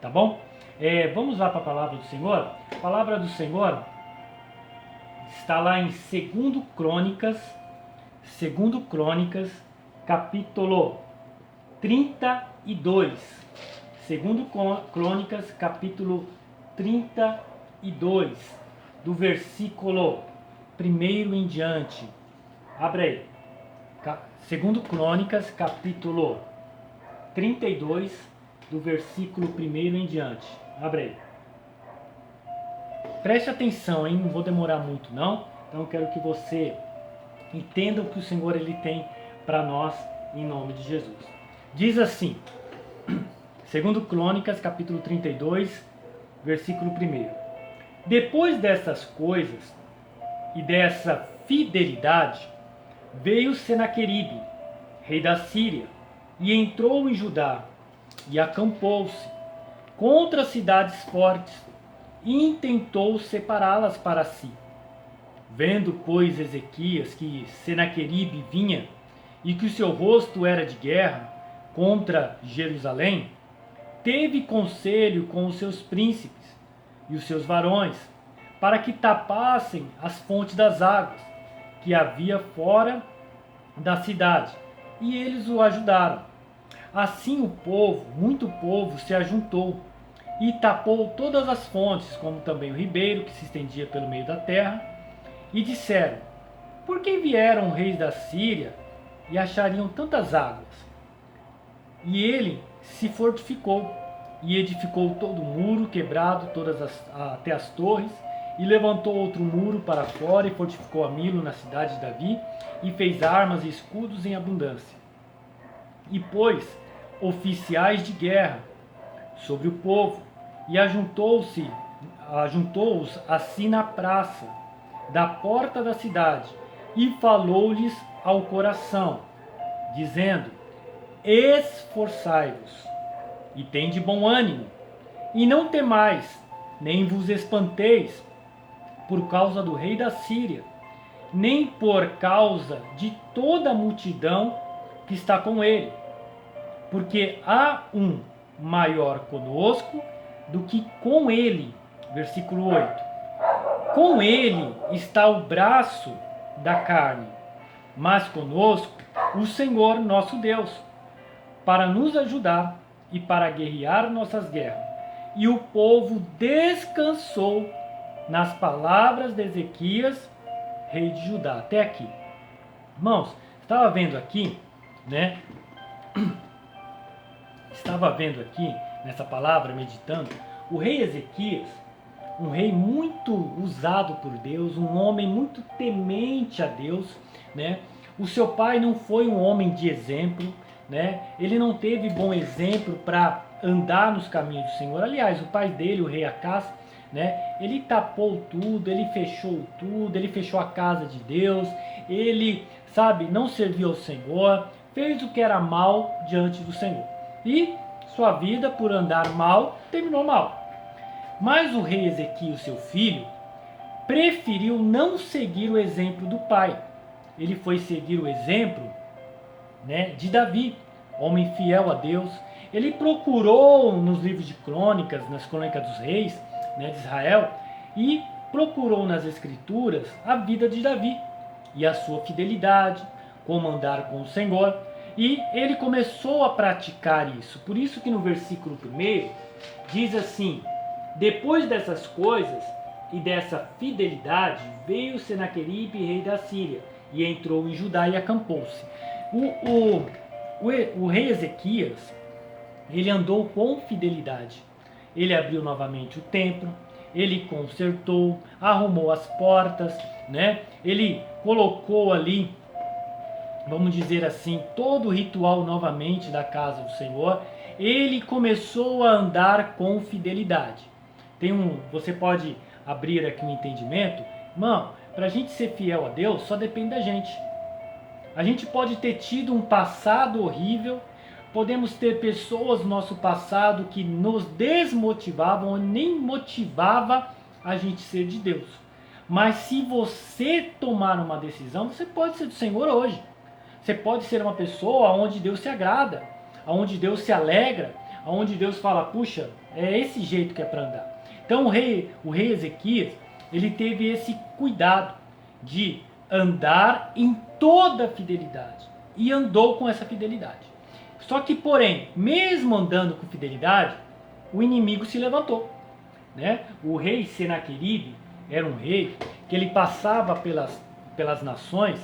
tá bom? Vamos lá para a palavra do Senhor. A palavra do Senhor está lá em Segundo Crônicas, capítulo 32. Segundo Crônicas, capítulo 32, do versículo 1 em diante. Abre aí. Segundo Crônicas, capítulo 32, do versículo 1 em diante. Abre aí. Preste atenção, hein? Não vou demorar muito, não. Então eu quero que você entenda o que o Senhor ele tem para nós, em nome de Jesus. Diz assim, segundo Crônicas, capítulo 32, versículo 1. Depois dessas coisas e dessa fidelidade, veio Senaqueribe, rei da Síria, e entrou em Judá, e acampou-se contra as cidades fortes, e intentou separá-las para si. Vendo, pois, Ezequias que Senaqueribe vinha, e que o seu rosto era de guerra contra Jerusalém, teve conselho com os seus príncipes e os seus varões, para que tapassem as fontes das águas que havia fora da cidade, e eles o ajudaram. Assim o povo, muito povo, se ajuntou e tapou todas as fontes, como também o ribeiro que se estendia pelo meio da terra, e disseram: por que vieram reis da Síria e achariam tantas águas? E ele se fortificou e edificou todo o muro quebrado, até as torres, e levantou outro muro para fora e fortificou a Milo na cidade de Davi, e fez armas e escudos em abundância. E pôs oficiais de guerra sobre o povo, e ajuntou-os assim na praça da porta da cidade, e falou-lhes ao coração, dizendo: esforçai-vos, e tende bom ânimo, e não temais, nem vos espanteis por causa do rei da Síria, nem por causa de toda a multidão que está com ele, porque há um maior conosco do que com ele. Versículo 8. Com ele está o braço da carne, mas conosco o Senhor nosso Deus, para nos ajudar e para guerrear nossas guerras. E o povo descansou nas palavras de Ezequias, rei de Judá. Até aqui. Irmãos, estava vendo aqui, né? Estava vendo aqui, nessa palavra, meditando, o rei Ezequias, um rei muito usado por Deus, um homem muito temente a Deus, né? O seu pai não foi um homem de exemplo, né? Ele não teve bom exemplo para andar nos caminhos do Senhor. Aliás, o pai dele, o rei Acás, né? Ele tapou tudo, ele fechou a casa de Deus, ele, não serviu ao Senhor, fez o que era mal diante do Senhor. E sua vida, por andar mal, terminou mal. Mas o rei Ezequias, seu filho, preferiu não seguir o exemplo do pai. Ele foi seguir o exemplo, né, de Davi, homem fiel a Deus. Ele procurou nos livros de crônicas, nas crônicas dos reis, né, de Israel, e procurou nas escrituras a vida de Davi e a sua fidelidade, como andar com o Senhor. E ele começou a praticar isso. Por isso que no versículo 1 diz assim: depois dessas coisas e dessa fidelidade, veio Senaqueribe, rei da Síria, e entrou em Judá e acampou-se. O rei Ezequias, ele andou com fidelidade. Ele abriu novamente o templo, ele consertou, arrumou as portas, né? Ele colocou ali, vamos dizer assim, todo o ritual novamente da casa do Senhor. Ele começou a andar com fidelidade. Você pode abrir aqui um entendimento, irmão, para a gente ser fiel a Deus só depende da gente. A gente pode ter tido um passado horrível, podemos ter pessoas no nosso passado que nos desmotivavam ou nem motivava a gente ser de Deus. Mas se você tomar uma decisão, você pode ser do Senhor hoje. Você pode ser uma pessoa onde Deus se agrada, onde Deus se alegra, onde Deus fala, puxa, é esse jeito que é para andar. Então o rei Ezequias, ele teve esse cuidado de andar em toda fidelidade. E andou com essa fidelidade. Só que, porém, mesmo andando com fidelidade, o inimigo se levantou. Né? O rei Senaqueribe era um rei que ele passava pelas nações,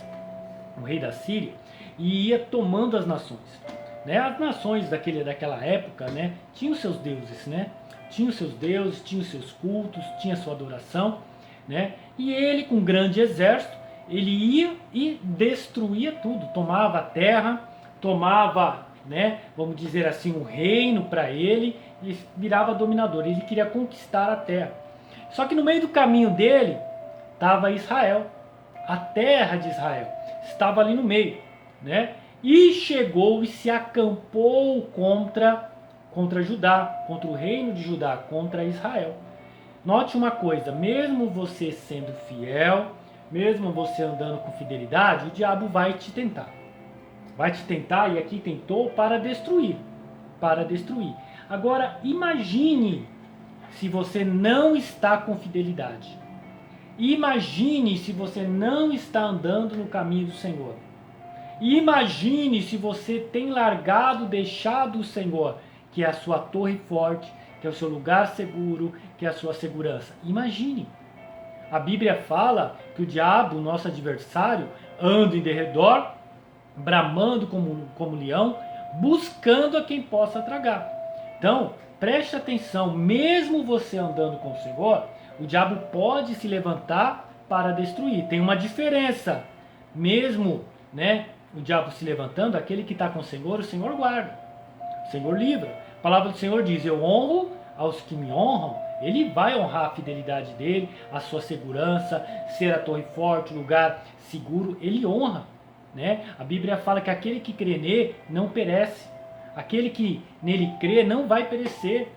o rei da Síria, e ia tomando as nações. Né? As nações daquela época, né, tinham seus deuses, né? Tinham seus deuses, tinham seus cultos, tinha sua adoração. Né? E ele, com um grande exército, ele ia e destruía tudo, tomava a terra, tomava, né, vamos dizer assim, um reino para ele e virava dominador. Ele queria conquistar a terra. Só que no meio do caminho dele estava Israel, a terra de Israel estava ali no meio, né? E chegou e se acampou contra Judá, contra o reino de Judá, contra Israel. Note uma coisa, mesmo você sendo fiel, mesmo você andando com fidelidade, o diabo vai te tentar. Vai te tentar, e aqui tentou, para destruir. Para destruir. Agora, imagine se você não está com fidelidade. Imagine se você não está andando no caminho do Senhor. Imagine se você tem largado, deixado o Senhor, que é a sua torre forte, que é o seu lugar seguro, que é a sua segurança. Imagine. A Bíblia fala que o diabo, nosso adversário, anda em derredor, bramando como leão, buscando a quem possa tragar. Então, preste atenção, mesmo você andando com o Senhor, o diabo pode se levantar para destruir. Tem uma diferença. Mesmo, né, o diabo se levantando, aquele que está com o Senhor guarda. O Senhor livra. A palavra do Senhor diz, eu honro aos que me honram. Ele vai honrar a fidelidade dele, a sua segurança, ser a torre forte, lugar seguro. Ele honra. Né? A Bíblia fala que aquele que crê nele não perece. Aquele que nele crê não vai perecer.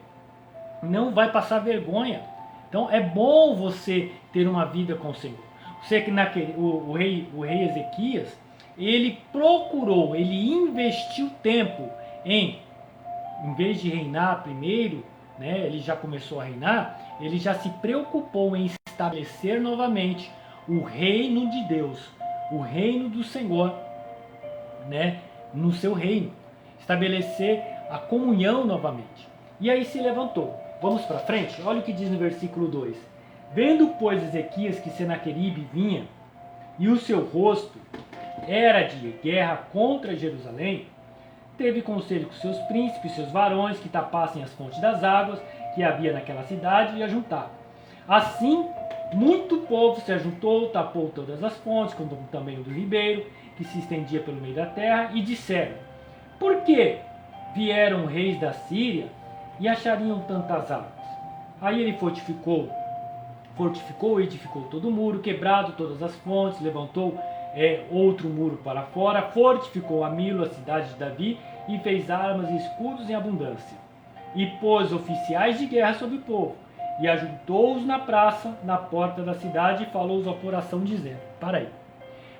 Não vai passar vergonha. Então é bom você ter uma vida com o Senhor. Você que o rei Ezequias, ele procurou, ele investiu tempo em vez de reinar primeiro, né, ele já começou a reinar, ele já se preocupou em estabelecer novamente o reino de Deus, o reino do Senhor, né, no seu reino, estabelecer a comunhão novamente. E aí se levantou. Vamos para frente? Olha o que diz no versículo 2. Vendo, pois, Ezequias que Senaqueribe vinha, e o seu rosto era de guerra contra Jerusalém, teve conselho com seus príncipes, seus varões, que tapassem as fontes das águas que havia naquela cidade e ajuntaram. Assim, muito povo se ajuntou, tapou todas as fontes, como também o do ribeiro, que se estendia pelo meio da terra, e disseram, por que vieram reis da Síria e achariam tantas águas? Aí ele fortificou e edificou todo o muro, quebrado todas as fontes, levantou outro muro para fora, fortificou a Milo, a cidade de Davi, e fez armas e escudos em abundância. E pôs oficiais de guerra sobre o povo, e ajuntou-os na praça, na porta da cidade, e falou-os a oração, dizendo, para aí.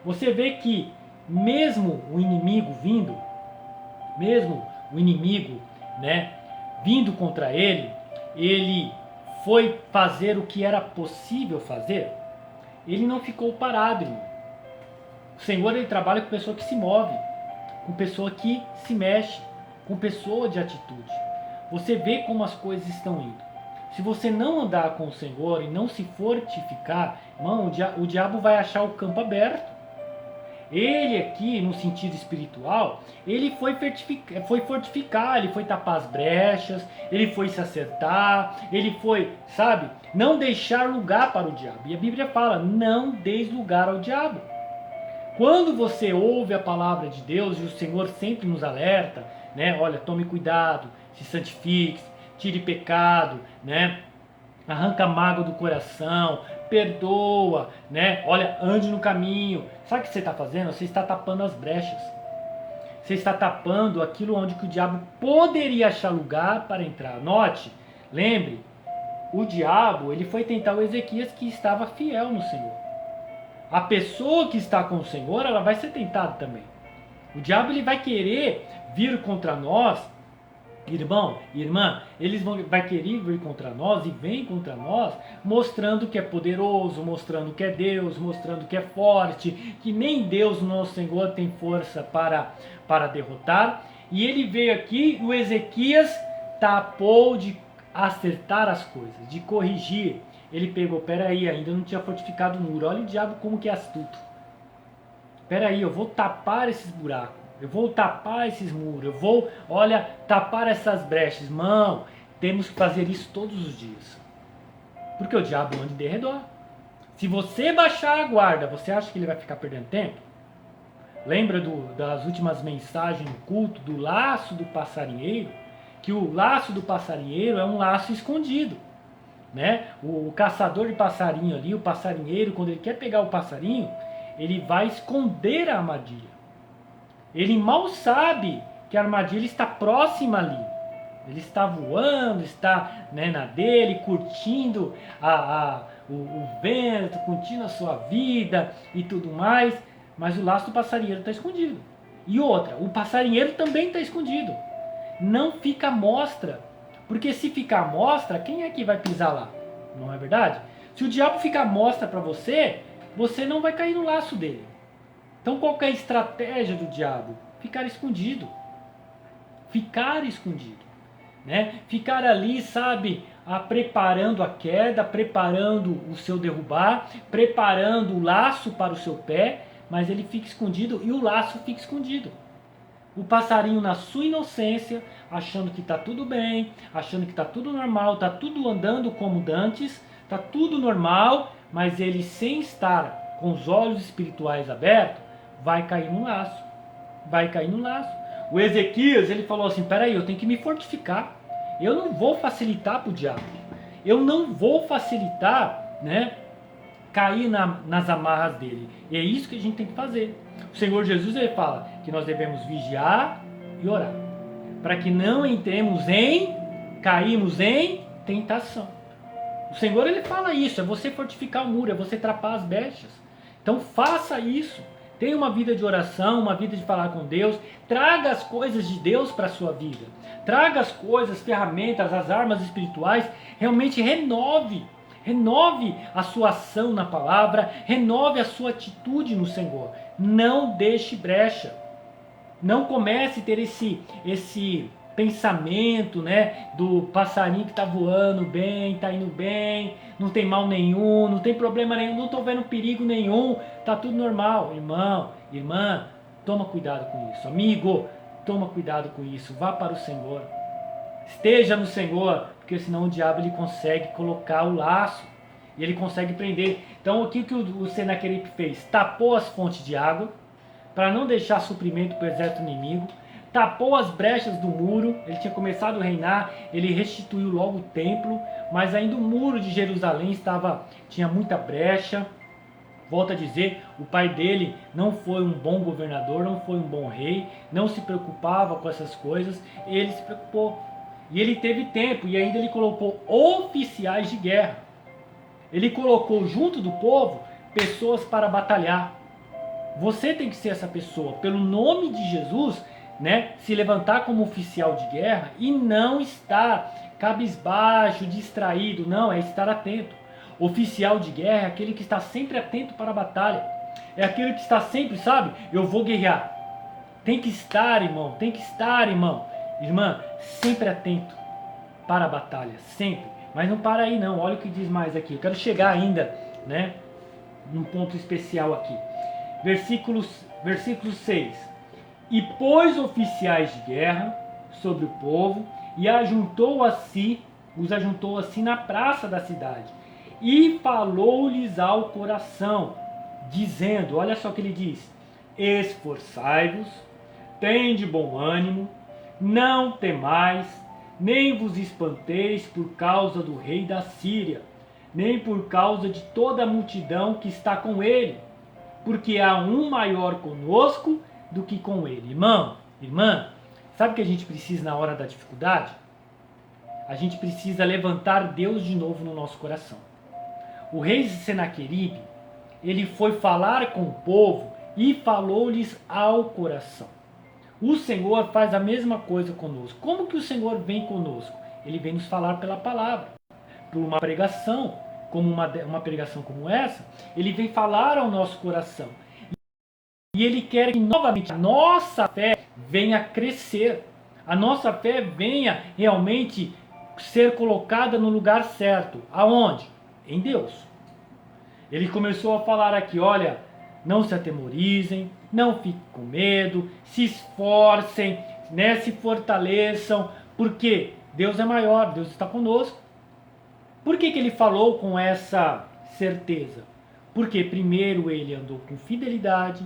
Você vê que mesmo o inimigo vindo, né, vindo contra ele foi fazer o que era possível fazer. Ele não ficou parado, irmão. O Senhor, ele trabalha com pessoa que se move, com pessoa que se mexe, com pessoa de atitude. Você vê como as coisas estão indo. Se você não andar com o Senhor e não se fortificar, irmão, o diabo vai achar o campo aberto. Ele aqui, no sentido espiritual, ele foi fortificar, ele foi tapar as brechas, ele foi se acertar, ele foi, sabe, não deixar lugar para o diabo. E a Bíblia fala, não deis lugar ao diabo. Quando você ouve a palavra de Deus, e o Senhor sempre nos alerta, né? Olha, tome cuidado, se santifique, tire pecado, né? Arranca a mágoa do coração, perdoa, né? Olha, ande no caminho. Sabe o que você está fazendo? Você está tapando as brechas. Você está tapando aquilo onde que o diabo poderia achar lugar para entrar. Note, lembre, o diabo, ele foi tentar o Ezequias que estava fiel no Senhor. A pessoa que está com o Senhor, ela vai ser tentada também. O diabo, ele vai querer vir contra nós irmão, irmã, vai querer vir contra nós e vem contra nós, mostrando que é poderoso, mostrando que é Deus, mostrando que é forte, que nem Deus, nosso Senhor, tem força para derrotar. E ele veio aqui, o Ezequias tapou de acertar as coisas, de corrigir. Ele pegou, peraí, ainda não tinha fortificado o muro, olha o diabo como que é astuto. Peraí, eu vou tapar esses buracos. Eu vou tapar esses muros, eu vou, olha, tapar essas brechas. Irmão, temos que fazer isso todos os dias. Porque o diabo anda de redor. Se você baixar a guarda, você acha que ele vai ficar perdendo tempo? Lembra das últimas mensagens no culto, do laço do passarinheiro? Que o laço do passarinheiro é um laço escondido. Né? O caçador de passarinho ali, o passarinheiro, quando ele quer pegar o passarinho, ele vai esconder a armadilha. Ele mal sabe que a armadilha está próxima ali. Ele está voando, está, né, na dele, curtindo o vento, curtindo a sua vida e tudo mais. Mas o laço do passarinheiro está escondido. E outra, o passarinheiro também está escondido. Não fica à mostra. Porque se ficar à mostra, quem é que vai pisar lá? Não é verdade? Se o diabo ficar à mostra para você, você não vai cair no laço dele. Então qual que é a estratégia do diabo? Ficar escondido. Ficar escondido. Né? Ficar ali, sabe, preparando a queda, preparando o seu derrubar, preparando o laço para o seu pé, mas ele fica escondido e o laço fica escondido. O passarinho na sua inocência, achando que está tudo bem, achando que está tudo normal, está tudo andando como dantes, está tudo normal, mas ele sem estar com os olhos espirituais abertos, vai cair no laço. Vai cair no laço. O Ezequias, ele falou assim, peraí, eu tenho que me fortificar. Eu não vou facilitar para o diabo. Eu não vou facilitar, né, cair nas amarras dele. E é isso que a gente tem que fazer. O Senhor Jesus, ele fala que nós devemos vigiar e orar. Para que não caímos em tentação. O Senhor, ele fala isso, é você fortificar o muro, é você trapar as brechas. Então faça isso. Tenha uma vida de oração, uma vida de falar com Deus. Traga as coisas de Deus para a sua vida. Traga as coisas, ferramentas, as armas espirituais. Realmente renove. Renove a sua ação na palavra. Renove a sua atitude no Senhor. Não deixe brecha. Não comece a ter esse pensamento, né, do passarinho que está voando bem, está indo bem, não tem mal nenhum, não tem problema nenhum, não estou vendo perigo nenhum, está tudo normal. Irmão, irmã, toma cuidado com isso. Amigo, toma cuidado com isso. Vá para o Senhor. Esteja no Senhor, porque senão o diabo ele consegue colocar o laço e ele consegue prender. Então o que o Senaqueribe fez? Tapou as fontes de água para não deixar suprimento para o exército inimigo. Tapou as brechas do muro, ele tinha começado a reinar, ele restituiu logo o templo, mas ainda o muro de Jerusalém tinha muita brecha. Volto a dizer, o pai dele não foi um bom governador, não foi um bom rei, não se preocupava com essas coisas, ele se preocupou. E ele teve tempo, e ainda ele colocou oficiais de guerra. Ele colocou junto do povo pessoas para batalhar. Você tem que ser essa pessoa, pelo nome de Jesus, né, se levantar como oficial de guerra e não estar cabisbaixo, distraído, não, é estar atento. Oficial de guerra é aquele que está sempre atento para a batalha, é aquele que está sempre, sabe, eu vou guerrear. Tem que estar, irmão, irmã, sempre atento para a batalha, sempre. Mas não para aí não, olha o que diz mais aqui, eu quero chegar ainda, né, num ponto especial aqui. Versículo 6. E pôs oficiais de guerra sobre o povo e os ajuntou a si na praça da cidade. E falou-lhes ao coração, dizendo, olha só o que ele diz, esforçai-vos, tende bom ânimo, não temais, nem vos espanteis por causa do rei da Síria, nem por causa de toda a multidão que está com ele, porque há um maior conosco do que com ele. Irmão, irmã, sabe o que a gente precisa na hora da dificuldade? A gente precisa levantar Deus de novo no nosso coração. O rei Senaqueribe, ele foi falar com o povo e falou-lhes ao coração. O Senhor faz a mesma coisa conosco. Como que o Senhor vem conosco? Ele vem nos falar pela palavra, por uma pregação, como uma pregação como essa. Ele vem falar ao nosso coração. E Ele quer que novamente a nossa fé venha crescer. A nossa fé venha realmente ser colocada no lugar certo. Aonde? Em Deus. Ele começou a falar aqui, olha, não se atemorizem, não fiquem com medo, se esforcem, né, se fortaleçam, porque Deus é maior, Deus está conosco. Por que ele falou com essa certeza? Porque primeiro ele andou com fidelidade,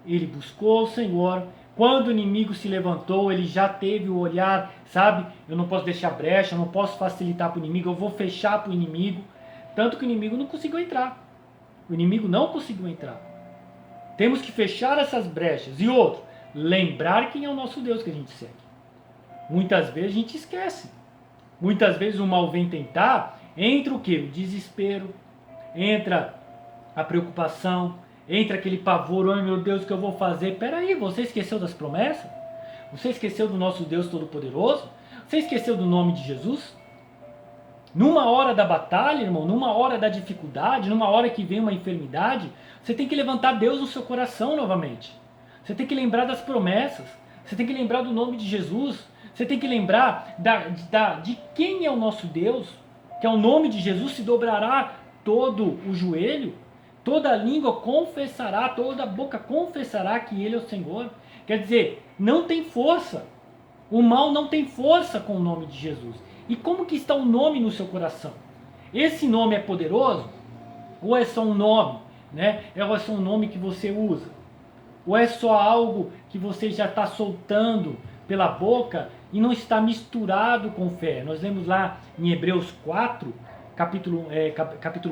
ele buscou o Senhor. Quando o inimigo se levantou, ele já teve o olhar, sabe? Eu não posso deixar brecha, eu não posso facilitar para o inimigo, eu vou fechar para o inimigo. Tanto que o inimigo não conseguiu entrar. O inimigo não conseguiu entrar. Temos que fechar essas brechas. E outro, lembrar quem é o nosso Deus que a gente segue. Muitas vezes a gente esquece. Muitas vezes o mal vem tentar, entra o quê? O desespero, entra a preocupação, entra aquele pavor, ai meu Deus, o que eu vou fazer? Peraí, você esqueceu das promessas? Você esqueceu do nosso Deus Todo-Poderoso? Você esqueceu do nome de Jesus? Numa hora da batalha, irmão, numa hora da dificuldade, numa hora que vem uma enfermidade, você tem que levantar Deus no seu coração novamente. Você tem que lembrar das promessas. Você tem que lembrar do nome de Jesus. Você tem que lembrar de quem é o nosso Deus. Que ao nome de Jesus se dobrará todo o joelho. Toda língua confessará, toda boca confessará que Ele é o Senhor. Quer dizer, não tem força. O mal não tem força com o nome de Jesus. E como que está o nome no seu coração? Esse nome é poderoso? Ou é só um nome? Né? Ou é só um nome que você usa? Ou é só algo que você já está soltando pela boca e não está misturado com fé? Nós vemos lá em Hebreus 4, capítulo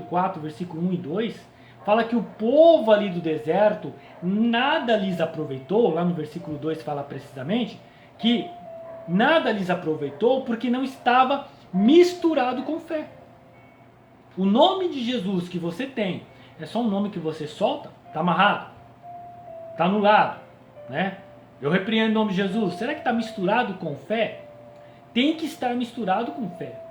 4, versículo 1 e 2, fala que o povo ali do deserto nada lhes aproveitou, lá no versículo 2 fala precisamente, que nada lhes aproveitou porque não estava misturado com fé. O nome de Jesus que você tem é só um nome que você solta? Está amarrado? Está anulado? Né? Eu repreendo o nome de Jesus. Será que está misturado com fé? Tem que estar misturado com fé.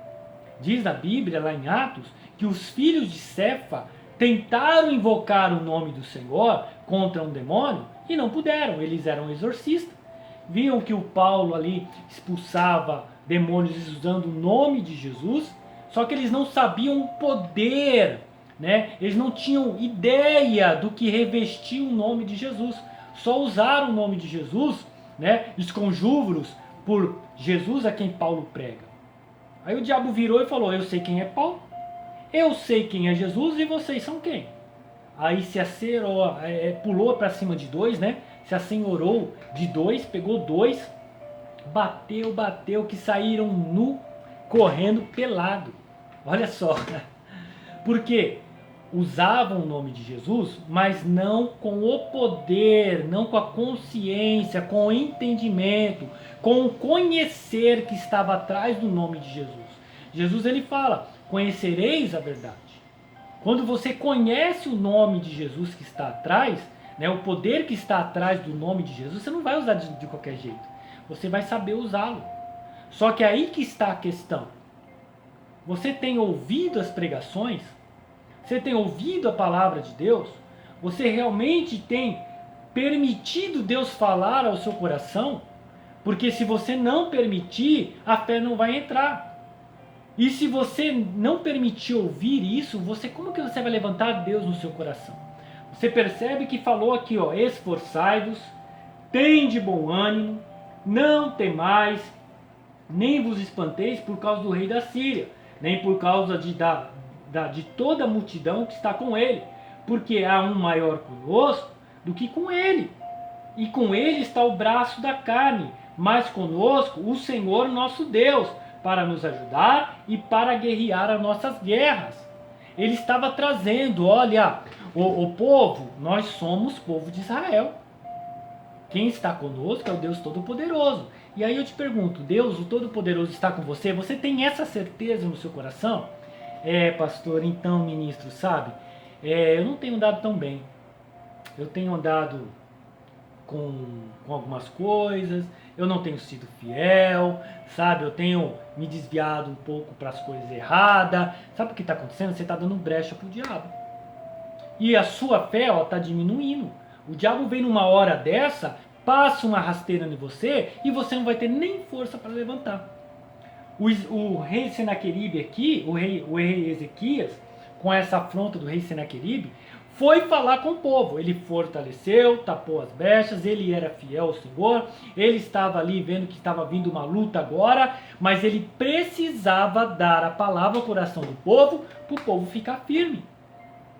Diz a Bíblia lá em Atos que os filhos de Cefa tentaram invocar o nome do Senhor contra um demônio e não puderam. Eles eram exorcistas. Viam que o Paulo ali expulsava demônios usando o nome de Jesus, só que eles não sabiam o poder, né? Eles não tinham ideia do que revestia o nome de Jesus. Só usaram o nome de Jesus, né? Os conjúvuros por Jesus a quem Paulo prega. Aí o diabo virou e falou, eu sei quem é Paulo, eu sei quem é Jesus e vocês são quem? Aí se acerou, pulou para cima de dois, né? Se assenhorou de dois, pegou dois, bateu, que saíram nu, correndo pelado. Olha só. Porque usavam o nome de Jesus, mas não com o poder, não com a consciência, com o entendimento, com o conhecer que estava atrás do nome de Jesus. Jesus ele fala, conhecereis a verdade. Quando você conhece o nome de Jesus que está atrás, né, o poder que está atrás do nome de Jesus, você não vai usar de qualquer jeito. Você vai saber usá-lo. Só que aí que está a questão. Você tem ouvido as pregações? Você tem ouvido a palavra de Deus? Você realmente tem permitido Deus falar ao seu coração? Porque se você não permitir, a fé não vai entrar. E se você não permitir ouvir isso, como que você vai levantar Deus no seu coração? Você percebe que falou aqui, ó, esforçai-vos, tende bom ânimo, não temais, nem vos espanteis por causa do rei da Síria, nem por causa de toda a multidão que está com ele, porque há um maior conosco do que com ele. E com ele está o braço da carne, mas conosco o Senhor nosso Deus, para nos ajudar e para guerrear as nossas guerras. Ele estava trazendo, olha, o povo, nós somos povo de Israel. Quem está conosco é o Deus Todo-Poderoso. E aí eu te pergunto, Deus, o Todo-Poderoso está com você? Você tem essa certeza no seu coração? Pastor, então, ministro, sabe? Eu não tenho andado tão bem. Eu tenho andado com algumas coisas, eu não tenho sido fiel, sabe? Eu tenho me desviado um pouco para as coisas erradas. Sabe o que está acontecendo? Você está dando brecha para o diabo. E a sua fé está diminuindo. O diabo vem numa hora dessa, passa uma rasteira em você e você não vai ter nem força para levantar. O rei Senaqueribe aqui, o rei Ezequias, com essa afronta do rei Senaqueribe, foi falar com o povo. Ele fortaleceu, tapou as brechas, ele era fiel ao Senhor, ele estava ali vendo que estava vindo uma luta agora, mas ele precisava dar a palavra ao coração do povo, para o povo ficar firme,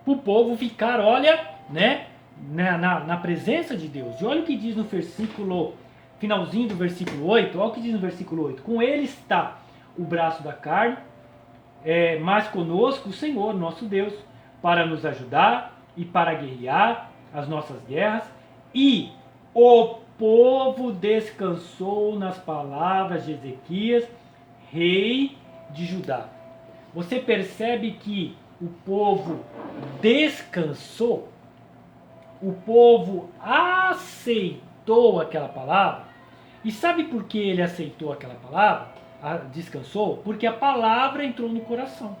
para o povo ficar, olha, né, na presença de Deus. E olha o que diz no versículo, finalzinho do versículo 8, olha o que diz no versículo 8. Com ele está o braço da carne, mas conosco o Senhor, nosso Deus, para nos ajudar e para guerrear as nossas guerras. E o povo descansou nas palavras de Ezequias, rei de Judá. Você percebe que o povo descansou? O povo aceitou aquela palavra. E sabe por que ele aceitou aquela palavra? Descansou? Porque a palavra entrou no coração.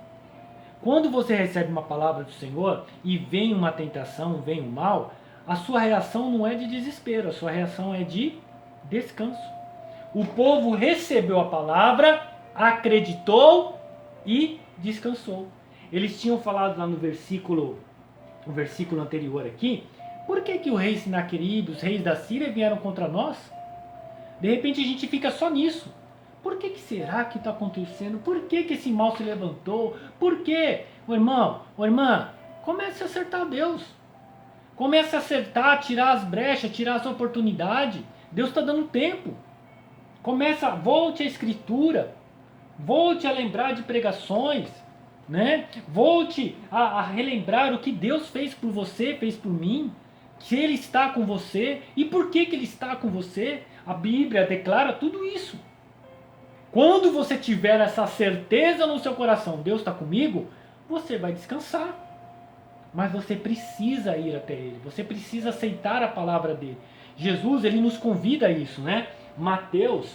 Quando você recebe uma palavra do Senhor e vem uma tentação, vem um mal, a sua reação não é de desespero, a sua reação é de descanso. O povo recebeu a palavra, acreditou e descansou. Eles tinham falado lá no versículo anterior aqui, por que o rei Senaqueribe, os reis da Síria vieram contra nós? De repente a gente fica só nisso. Por que será que está acontecendo? Por que esse mal se levantou? Por quê? O irmão, ou irmã, comece a acertar Deus. Comece a acertar, tirar as brechas, tirar as oportunidades. Deus está dando tempo. Volte à Escritura. Volte a lembrar de pregações. Né? Volte a relembrar o que Deus fez por você, fez por mim. Que Ele está com você. E por que Ele está com você? A Bíblia declara tudo isso. Quando você tiver essa certeza no seu coração, Deus está comigo, você vai descansar. Mas você precisa ir até Ele. Você precisa aceitar a palavra dEle. Jesus, Ele nos convida a isso, né? Mateus,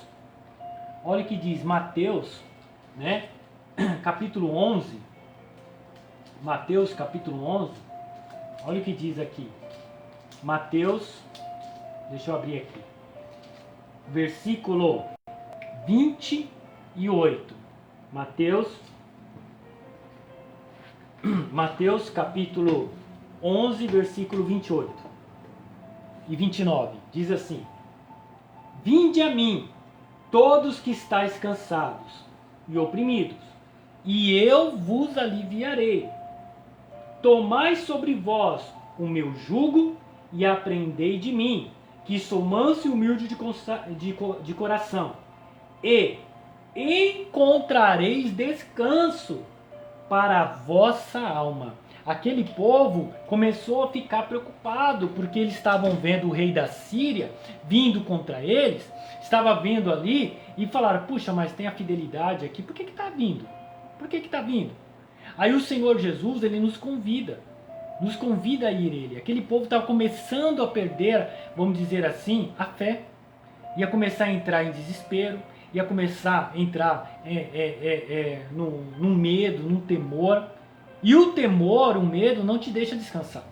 olha o que diz Mateus, né? Capítulo 11. Mateus, capítulo 11. Olha o que diz aqui. Mateus, deixa eu abrir aqui. Versículo 28. Mateus capítulo 11, versículo 28 e 29. Diz assim: Vinde a mim, todos que estáis cansados e oprimidos, e eu vos aliviarei. Tomai sobre vós o meu jugo e aprendei de mim, que sou manso e humilde de coração, e encontrareis descanso para a vossa alma. Aquele povo começou a ficar preocupado, porque eles estavam vendo o rei da Síria vindo contra eles, estava vendo ali e falaram, puxa, mas tem a fidelidade aqui, por que está vindo? Por que está vindo? Aí o Senhor Jesus, Ele nos convida a ir Ele. Aquele povo estava começando a perder, vamos dizer assim, a fé. Ia começar a entrar em desespero, ia começar a entrar num medo, num temor. E o temor, o medo, não te deixa descansar.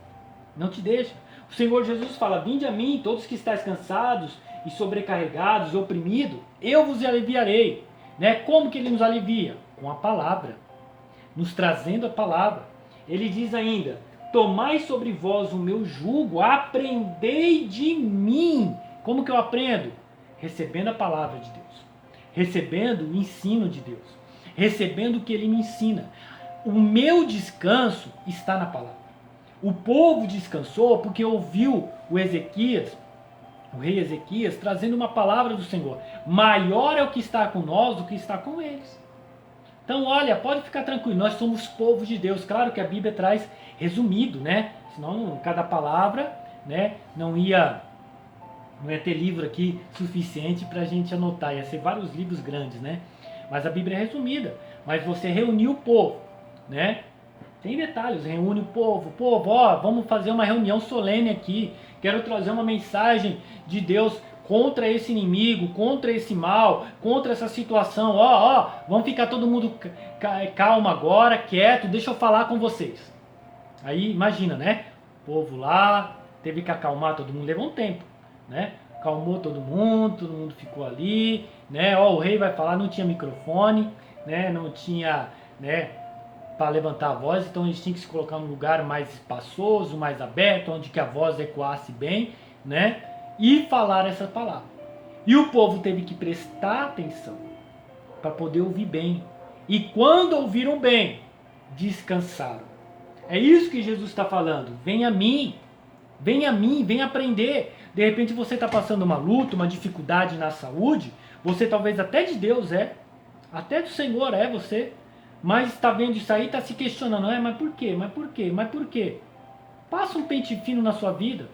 Não te deixa. O Senhor Jesus fala, vinde a mim, todos que estáis cansados e sobrecarregados, oprimidos, eu vos aliviarei. Né? Como que Ele nos alivia? Com a palavra. Nos trazendo a palavra. Ele diz ainda, tomai sobre vós o meu jugo, aprendei de mim. Como que eu aprendo? Recebendo a palavra de Deus. Recebendo o ensino de Deus. Recebendo o que Ele me ensina. O meu descanso está na palavra. O povo descansou porque ouviu o rei Ezequias, trazendo uma palavra do Senhor. Maior é o que está com nós do que está com eles. Então, olha, pode ficar tranquilo, nós somos povo de Deus. Claro que a Bíblia traz resumido, né? Senão, cada palavra, né, não ia ter livro aqui suficiente para a gente anotar. Ia ser vários livros grandes, né? Mas a Bíblia é resumida. Mas você reuniu o povo, né? Tem detalhes, reúne o povo, ó, vamos fazer uma reunião solene aqui. quero trazer uma mensagem de Deus contra esse inimigo, contra esse mal, contra essa situação. Vamos ficar todo mundo calmo agora, quieto, deixa eu falar com vocês. Aí imagina, né? O povo lá teve que acalmar todo mundo, levou um tempo, né? Acalmou todo mundo ficou ali, né? O rei vai falar, não tinha microfone, né? Não tinha, né, para levantar a voz, então eles tinham que se colocar num lugar mais espaçoso, mais aberto, onde que a voz ecoasse bem, né? E falar essa palavra. E o povo teve que prestar atenção para poder ouvir bem. E quando ouviram bem, descansaram. É isso que Jesus está falando. Vem a mim, vem aprender. De repente você está passando uma luta, uma dificuldade na saúde, você talvez até de Deus até do Senhor você, mas está vendo isso aí, está se questionando, mas por quê? Mas por quê? Mas por quê? Passa um pente fino na sua vida.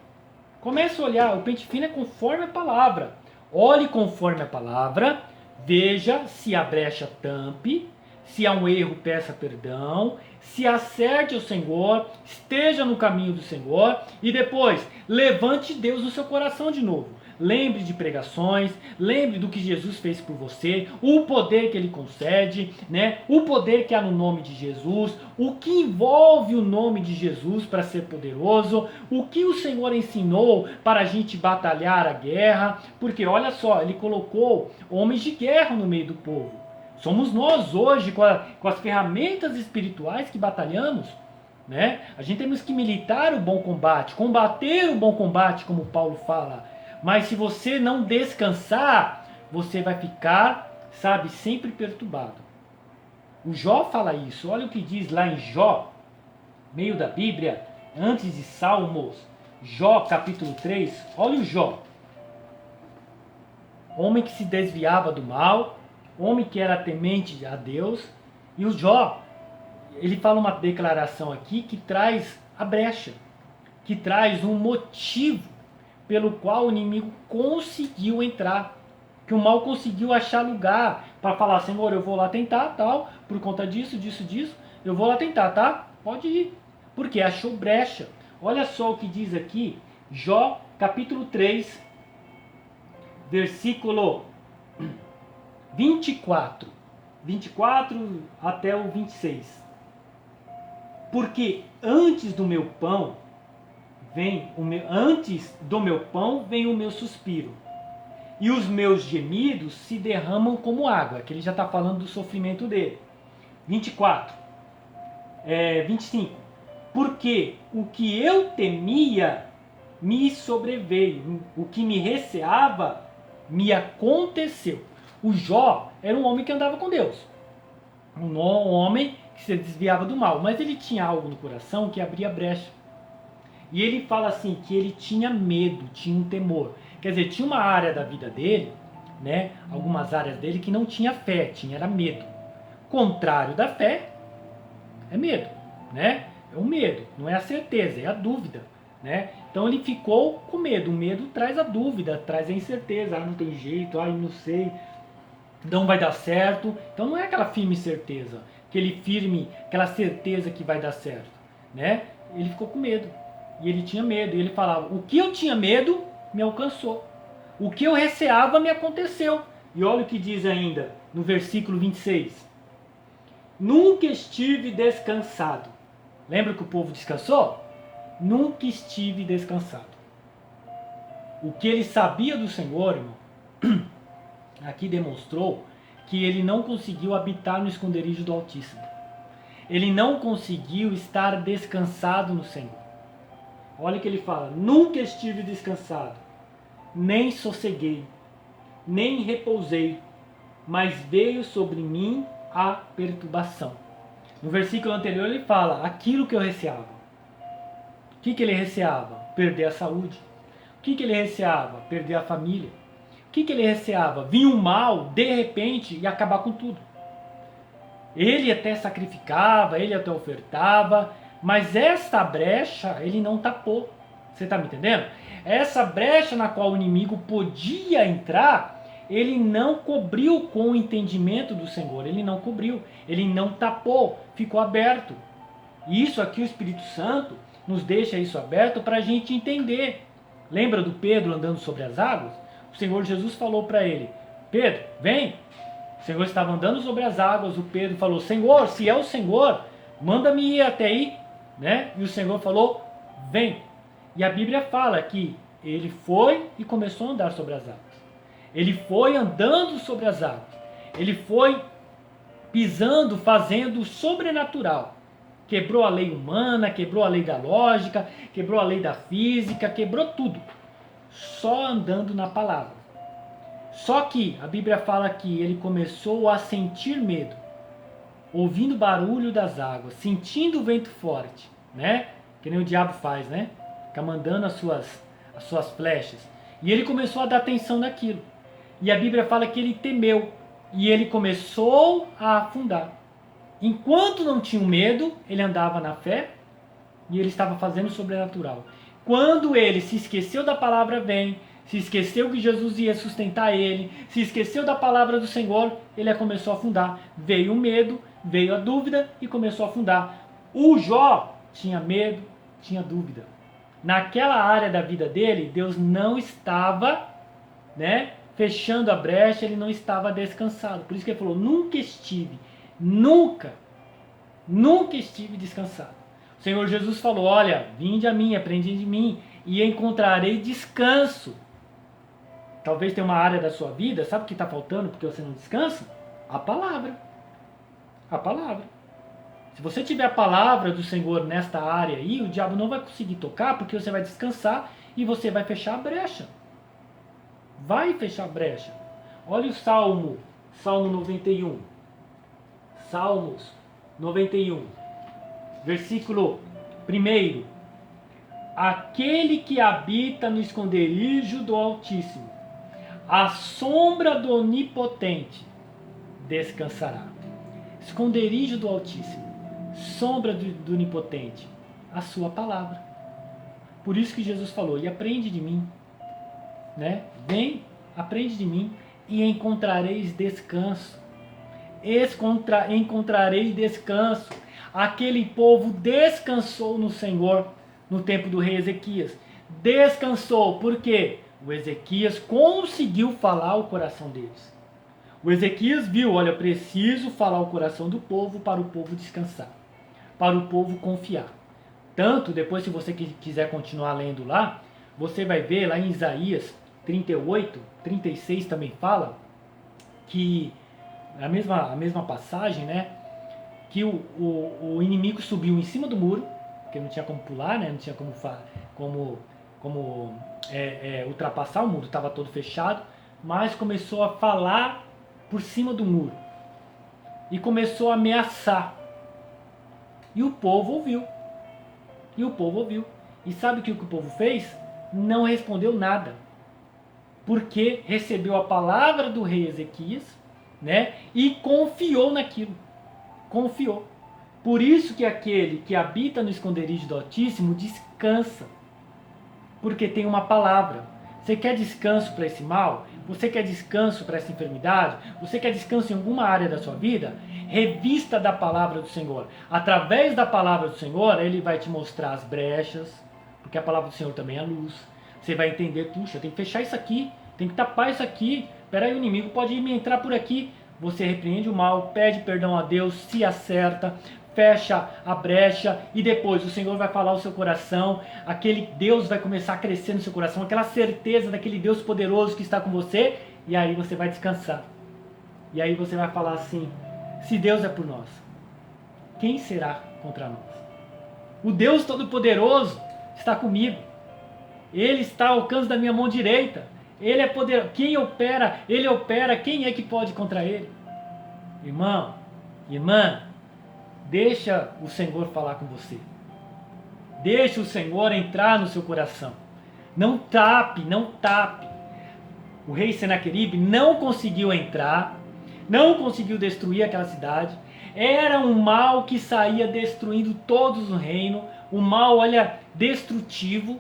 Comece a olhar, o pente fino é conforme a palavra. Olhe conforme a palavra, veja se a brecha tampe, se há um erro, peça perdão, se acerte ao Senhor, esteja no caminho do Senhor e depois levante Deus no seu coração de novo. Lembre de pregações, lembre do que Jesus fez por você, o poder que Ele concede, né? O poder que há no nome de Jesus, o que envolve o nome de Jesus para ser poderoso, o que o Senhor ensinou para a gente batalhar a guerra, porque olha só, Ele colocou homens de guerra no meio do povo. Somos nós hoje, com as ferramentas espirituais que batalhamos, né? A gente temos que militar o bom combate, combater o bom combate, como Paulo fala. Mas se você não descansar, você vai ficar, sempre perturbado. O Jó fala isso. Olha o que diz lá em Jó, meio da Bíblia, antes de Salmos. Jó, capítulo 3. Olha o Jó. Homem que se desviava do mal, homem que era temente a Deus. E o Jó, ele fala uma declaração aqui que traz a brecha, que traz um motivo pelo qual o inimigo conseguiu entrar, que o mal conseguiu achar lugar para falar, Senhor, eu vou lá tentar, tal, por conta disso, eu vou lá tentar, tá? Pode ir, porque achou brecha. Olha só o que diz aqui, Jó, capítulo 3, versículo 24 até o 26. Porque antes do meu pão vem o meu suspiro, e os meus gemidos se derramam como água. Que ele já está falando do sofrimento dele. 25. Porque o que eu temia me sobreveio, o que me receava me aconteceu. O Jó era um homem que andava com Deus, um homem que se desviava do mal, mas ele tinha algo no coração que abria brecha. E ele fala assim, que ele tinha medo, tinha um temor. Quer dizer, tinha uma área da vida dele, né, algumas áreas dele que não tinha fé, era medo. Contrário da fé é medo, né? É o medo, não é a certeza, é a dúvida, né? Então ele ficou com medo. O medo traz a dúvida, traz a incerteza. Não tem jeito, não sei, não vai dar certo. Então não é aquela firme certeza, aquela certeza que vai dar certo, né? Ele ficou com medo. E ele tinha medo, e ele falava, o que eu tinha medo me alcançou. O que eu receava me aconteceu. E olha o que diz ainda no versículo 26. Nunca estive descansado. Lembra que o povo descansou? Nunca estive descansado. O que ele sabia do Senhor, irmão, aqui demonstrou que ele não conseguiu habitar no esconderijo do Altíssimo. Ele não conseguiu estar descansado no Senhor. Olha o que ele fala, nunca estive descansado, nem sosseguei, nem repousei, mas veio sobre mim a perturbação. No versículo anterior ele fala, aquilo que eu receava. O que ele receava? Perder a saúde. O que ele receava? Perder a família. O que ele receava? Vinha um mal, de repente, e acabar com tudo. Ele até sacrificava, ele até ofertava, mas essa brecha ele não tapou. Você está me entendendo? Essa brecha na qual o inimigo podia entrar, ele não cobriu com o entendimento do Senhor. Ele não cobriu, ele não tapou, ficou aberto. E isso aqui o Espírito Santo nos deixa isso aberto para a gente entender. Lembra do Pedro andando sobre as águas? O Senhor Jesus falou para ele, Pedro, vem. O Senhor estava andando sobre as águas, o Pedro falou, Senhor, se é o Senhor, manda-me ir até aí, né? E o Senhor falou, vem. E a Bíblia fala que ele foi e começou a andar sobre as águas. Ele foi andando sobre as águas. Ele foi pisando, fazendo o sobrenatural. Quebrou a lei humana, quebrou a lei da lógica, quebrou a lei da física, quebrou tudo. Só andando na palavra. Só que a Bíblia fala que ele começou a sentir medo. Ouvindo o barulho das águas, sentindo o vento forte, né? Que nem o diabo faz, né? Fica mandando as suas flechas. E ele começou a dar atenção naquilo. E a Bíblia fala que ele temeu. E ele começou a afundar. Enquanto não tinha medo, ele andava na fé e ele estava fazendo o sobrenatural. Quando ele se esqueceu da palavra vem, se esqueceu que Jesus ia sustentar ele, se esqueceu da palavra do Senhor, ele começou a afundar. Veio o medo, veio a dúvida e começou a afundar. O Jó tinha medo, tinha dúvida. Naquela área da vida dele, Deus não estava, né, fechando a brecha, ele não estava descansado. Por isso que ele falou, nunca estive descansado. O Senhor Jesus falou, olha, vinde a mim, aprendi de mim, e encontrarei descanso. Talvez tenha uma área da sua vida, sabe o que está faltando porque você não descansa? A palavra. A palavra. Se você tiver a palavra do Senhor nesta área aí, o diabo não vai conseguir tocar, porque você vai descansar e você vai fechar a brecha. Vai fechar a brecha. Olha o Salmo 91. Salmos 91, versículo 1. Aquele que habita no esconderijo do Altíssimo, à sombra do Onipotente, descansará. Esconderijo do Altíssimo, sombra do Onipotente, a sua palavra. Por isso que Jesus falou, e aprende de mim, né? Vem, aprende de mim e encontrareis descanso. Encontrareis descanso. Aquele povo descansou no Senhor no tempo do rei Ezequias. Descansou, porque o Ezequias conseguiu falar o coração deles. O Ezequias viu, olha, eu preciso falar o coração do povo para o povo descansar, para o povo confiar. Tanto, depois se você quiser continuar lendo lá, você vai ver lá em Isaías 38, 36 também fala, que a mesma passagem, né? Que o inimigo subiu em cima do muro, porque não tinha como pular, né? Não tinha como ultrapassar, o muro estava todo fechado, mas começou a falar por cima do muro e começou a ameaçar. E o povo ouviu. E sabe o que o povo fez? Não respondeu nada, porque recebeu a palavra do rei Ezequias, né? E confiou naquilo. Confiou. Por isso que aquele que habita no esconderijo do Altíssimo descansa. Porque tem uma palavra. Você quer descanso para esse mal? Você quer descanso para essa enfermidade? Você quer descanso em alguma área da sua vida? Revista da palavra do Senhor. Através da palavra do Senhor, Ele vai te mostrar as brechas, porque a palavra do Senhor também é luz. Você vai entender, puxa, tem que fechar isso aqui, tem que tapar isso aqui. Peraí, o inimigo pode me entrar por aqui. Você repreende o mal, pede perdão a Deus, se acerta, fecha a brecha e depois o Senhor vai falar ao seu coração, aquele Deus vai começar a crescer no seu coração, aquela certeza daquele Deus poderoso que está com você, e aí você vai descansar. E aí você vai falar assim, se Deus é por nós, quem será contra nós? O Deus Todo-Poderoso está comigo. Ele está ao alcance da minha mão direita. Ele é poderoso. Quem opera, Ele opera. Quem é que pode contra Ele? Irmão, irmã, deixa o Senhor falar com você. Deixa o Senhor entrar no seu coração. Não tape. O rei Senaqueribe não conseguiu entrar, não conseguiu destruir aquela cidade. Era um mal que saía destruindo todos o reino. Um mal, olha, destrutivo.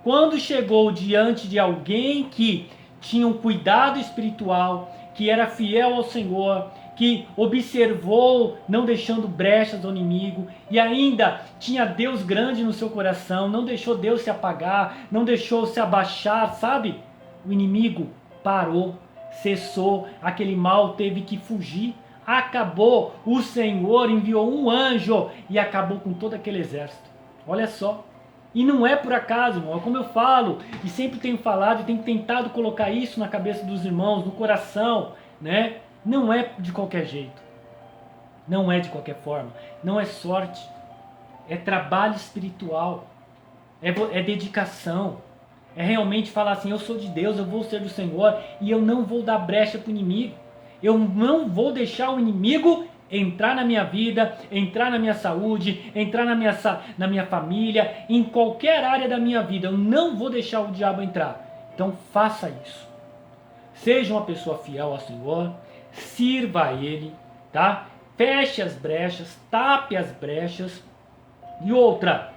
Quando chegou diante de alguém que tinha um cuidado espiritual, que era fiel ao Senhor, que observou, não deixando brechas ao inimigo, e ainda tinha Deus grande no seu coração, não deixou Deus se apagar, não deixou se abaixar, sabe? O inimigo parou, cessou, aquele mal teve que fugir, acabou, o Senhor enviou um anjo e acabou com todo aquele exército. Olha só. E não é por acaso, irmão, é como eu falo, e sempre tenho falado e tenho tentado colocar isso na cabeça dos irmãos, no coração, né? Não é de qualquer jeito, não é de qualquer forma, não é sorte, é trabalho espiritual, é dedicação, é realmente falar assim, eu sou de Deus, eu vou ser do Senhor e eu não vou dar brecha para o inimigo, eu não vou deixar o inimigo entrar na minha vida, entrar na minha saúde, entrar na minha família, em qualquer área da minha vida, eu não vou deixar o diabo entrar. Então faça isso, seja uma pessoa fiel ao Senhor, sirva a Ele, tá? Feche as brechas, tape as brechas. E outra,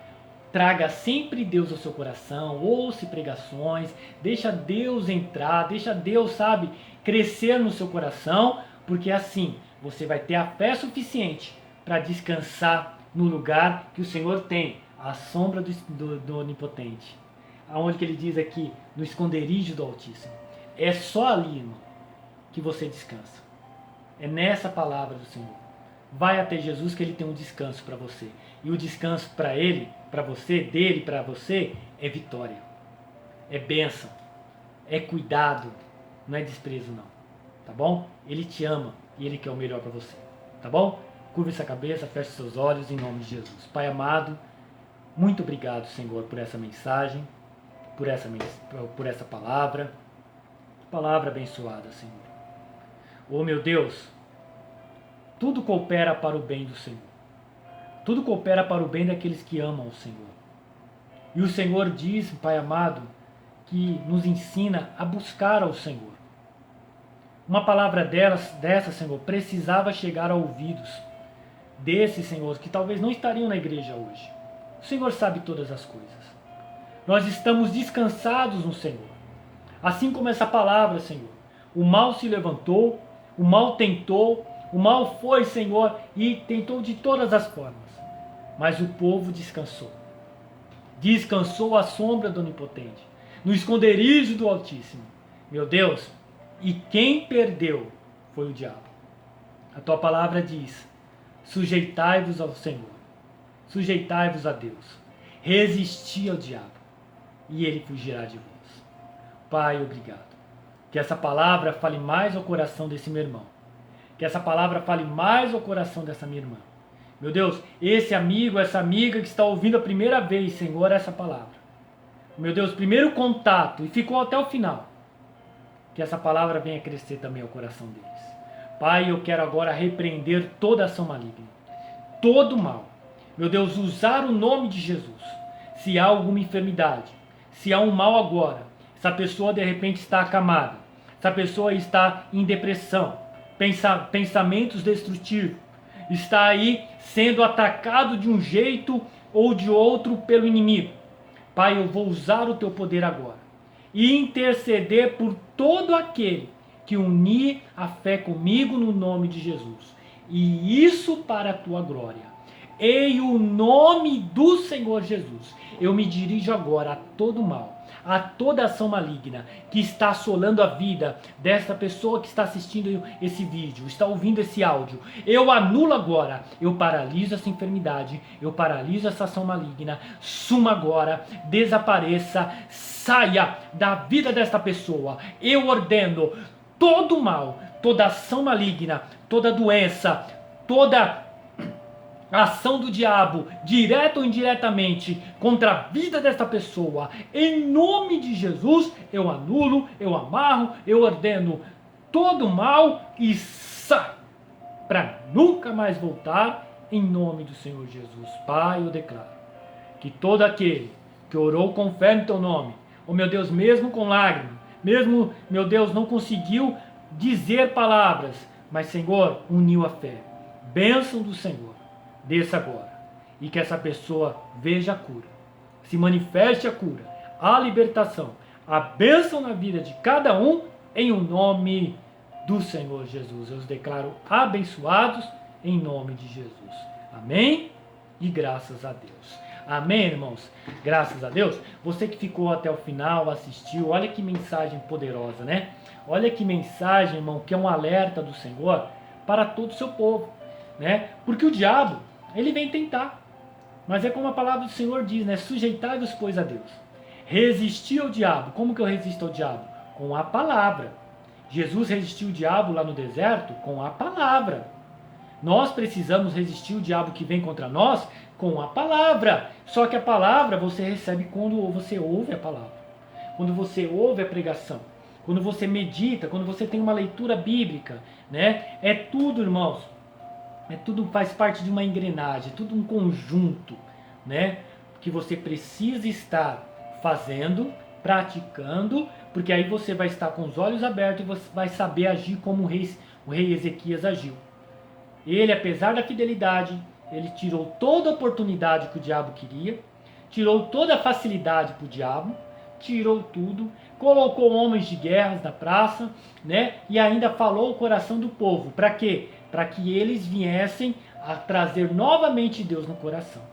traga sempre Deus ao seu coração, ouça pregações, deixa Deus entrar, deixa Deus, sabe, crescer no seu coração, porque assim você vai ter a fé suficiente para descansar no lugar que o Senhor tem, à sombra do Onipotente. Aonde que ele diz aqui, no esconderijo do Altíssimo. É só ali, irmão, que você descansa. É nessa palavra do Senhor. Vai até Jesus que Ele tem um descanso para você. E o descanso para Ele, para você, dele para você, é vitória. É bênção. É cuidado. Não é desprezo não. Tá bom? Ele te ama e Ele quer o melhor para você. Tá bom? Curva essa cabeça, feche seus olhos em nome de Jesus. Pai amado, muito obrigado, Senhor, por essa mensagem, por essa palavra. Palavra abençoada, Senhor. Oh meu Deus, tudo coopera para o bem do Senhor. Tudo coopera para o bem daqueles que amam o Senhor. E o Senhor diz, Pai amado, que nos ensina a buscar ao Senhor. Uma palavra dessa, Senhor, precisava chegar a ouvidos desses, Senhor, que talvez não estariam na igreja hoje. O Senhor sabe todas as coisas. Nós estamos descansados no Senhor. Assim como essa palavra, Senhor. O mal se levantou, o mal tentou, o mal foi, Senhor, e tentou de todas as formas. Mas o povo descansou. Descansou à sombra do Onipotente, no esconderijo do Altíssimo. Meu Deus, e quem perdeu foi o diabo. A tua palavra diz, sujeitai-vos ao Senhor, sujeitai-vos a Deus, resisti ao diabo, e ele fugirá de vós. Pai, obrigado. Que essa palavra fale mais ao coração desse meu irmão. Que essa palavra fale mais ao coração dessa minha irmã. Meu Deus, esse amigo, essa amiga que está ouvindo a primeira vez, Senhor, essa palavra. Meu Deus, primeiro contato e ficou até o final. Que essa palavra venha crescer também ao coração deles. Pai, eu quero agora repreender toda ação maligna. Todo mal. Meu Deus, usar o nome de Jesus. Se há alguma enfermidade, se há um mal agora, essa pessoa de repente está acamada, essa pessoa está em depressão, pensamentos destrutivos, está aí sendo atacado de um jeito ou de outro pelo inimigo. Pai, eu vou usar o teu poder agora e interceder por todo aquele que unir a fé comigo no nome de Jesus. E isso para a tua glória. Em o nome do Senhor Jesus, eu me dirijo agora a todo mal, a toda ação maligna que está assolando a vida desta pessoa que está assistindo esse vídeo, está ouvindo esse áudio. Eu anulo agora, eu paraliso essa enfermidade, eu paraliso essa ação maligna, suma agora, desapareça, saia da vida desta pessoa. Eu ordeno todo mal, toda ação maligna, toda doença, toda ação do diabo, direta ou indiretamente, contra a vida desta pessoa, em nome de Jesus, eu anulo, eu amarro, eu ordeno todo mal e sai, para nunca mais voltar, em nome do Senhor Jesus. Pai, eu declaro que todo aquele que orou com fé no teu nome, oh meu Deus, mesmo com lágrimas, mesmo, meu Deus, não conseguiu dizer palavras, mas Senhor, uniu a fé. Bênção do Senhor. Desça agora, e que essa pessoa veja a cura, se manifeste a cura, a libertação, a bênção na vida de cada um, em o nome do Senhor Jesus. Eu os declaro abençoados em nome de Jesus. Amém? E graças a Deus. Amém, irmãos? Graças a Deus. Você que ficou até o final, assistiu, olha que mensagem poderosa, né? Olha que mensagem, irmão, que é um alerta do Senhor para todo o seu povo, né? Porque o diabo, ele vem tentar. Mas é como a palavra do Senhor diz, né? Sujeitai-vos, pois, a Deus. Resistir ao diabo. Como que eu resisto ao diabo? Com a palavra. Jesus resistiu o diabo lá no deserto com a palavra. Nós precisamos resistir o diabo que vem contra nós com a palavra. Só que a palavra você recebe quando você ouve a palavra. Quando você ouve a pregação. Quando você medita, quando você tem uma leitura bíblica, né? É tudo, irmãos. É tudo, faz parte de uma engrenagem, é tudo um conjunto, né? Que você precisa estar fazendo, praticando, porque aí você vai estar com os olhos abertos e você vai saber agir como o rei Ezequias agiu. Ele, apesar da fidelidade, ele tirou toda a oportunidade que o diabo queria, tirou toda a facilidade para o diabo, tirou tudo, colocou homens de guerras na praça, né? E ainda falou o coração do povo. Para quê? Para que eles viessem a trazer novamente Deus no coração.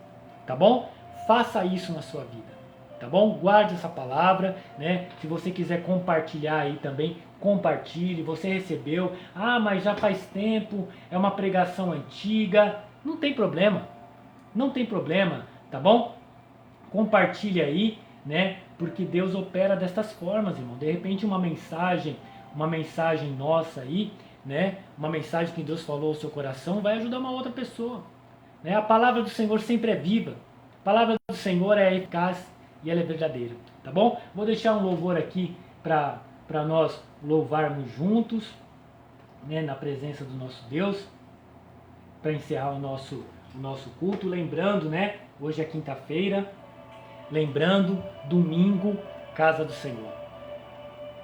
Tá bom? Faça isso na sua vida. Tá bom? Guarde essa palavra, né? Se você quiser compartilhar aí também, compartilhe. Você recebeu, mas já faz tempo, é uma pregação antiga. Não tem problema. Não tem problema, tá bom? Compartilhe aí, né? Porque Deus opera destas formas, irmão. De repente uma mensagem nossa aí, né? Uma mensagem que Deus falou ao seu coração vai ajudar uma outra pessoa, né? A palavra do Senhor sempre é viva. A palavra do Senhor é eficaz e ela é verdadeira, tá bom? Vou deixar um louvor aqui para nós louvarmos juntos, né? Na presença do nosso Deus, para encerrar o nosso culto, lembrando, né? Hoje é quinta-feira, lembrando, domingo, casa do Senhor.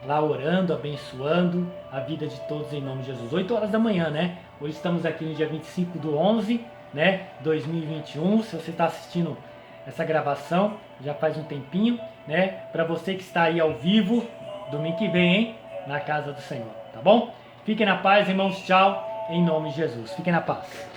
Lá orando, abençoando a vida de todos em nome de Jesus. 8 horas da manhã, né? Hoje estamos aqui no dia 25/11, né? 2021. Se você está assistindo essa gravação, já faz um tempinho, né? Para você que está aí ao vivo, domingo que vem, hein? Na casa do Senhor, tá bom? Fiquem na paz, irmãos. Tchau, em nome de Jesus. Fiquem na paz.